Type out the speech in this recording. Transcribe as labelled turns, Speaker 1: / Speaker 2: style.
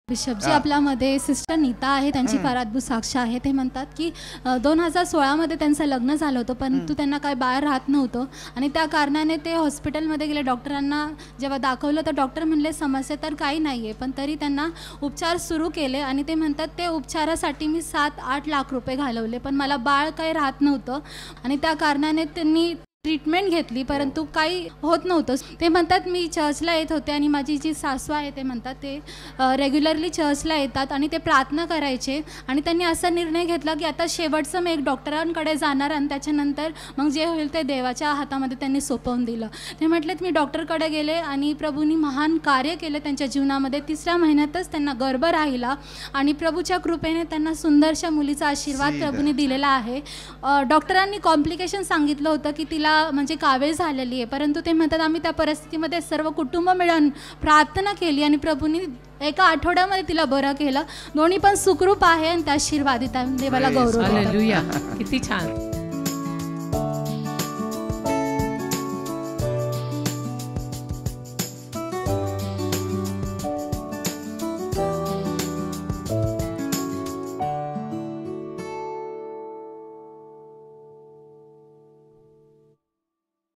Speaker 1: बिशपजी आपल्यामध्ये सिस्टर नीता आहे, त्यांची फार अद्भुत साक्ष आहे. ते म्हणतात की 2016 मध्ये त्यांचं लग्न झालं होतं, परंतु त्यांना काय बाळ राहत नव्हतं आणि त्या कारणाने ते हॉस्पिटलमध्ये गेले. डॉक्टरांना जेव्हा दाखवलं तर डॉक्टर म्हणले समस्या तर काही नाही आहे, पण तरी त्यांना उपचार सुरू केले आणि ते म्हणतात ते उपचारासाठी मी 7-8 लाख रुपये घालवले, पण मला बाळ काही राहत नव्हतं आणि त्या कारणाने त्यांनी ट्रीटमेंट घेतली, परंतु काही होत नव्हतं. ते म्हणतात मी चर्चला येत होते आणि माझी जी सासू आहे ते म्हणतात ते रेग्युलरली चर्चला येतात आणि ते प्रार्थना करायचे आणि त्यांनी असा निर्णय घेतला की आता शेवटचं मी एक डॉक्टरांकडे जाणार आणि त्याच्यानंतर मग जे होईल ते देवाच्या हातामध्ये त्यांनी सोपवून दिलं. ते म्हटलेत मी डॉक्टरकडे गेले आणि प्रभूंनी महान कार्य केलं त्यांच्या जीवनामध्ये. 3ऱ्या महिन्यातच त्यांना गर्भ राहिला आणि प्रभूच्या कृपेने त्यांना सुंदरशा मुलीचा आशीर्वाद प्रभूंनी दिलेला आहे. डॉक्टरांनी कॉम्प्लिकेशन सांगितलं होतं की तिला म्हणजे कावीळ झालेली आहे, परंतु ते म्हणतात आम्ही त्या परिस्थितीमध्ये सर्व कुटुंब मिळून प्रार्थना केली आणि प्रभूंनी एका आठवड्यामध्ये तिला बरं केलं. दोन्ही पण सुखरूप आहे आणि त्या आशीर्वादित देवाला गौरव.
Speaker 2: हालेलुया, किती छान.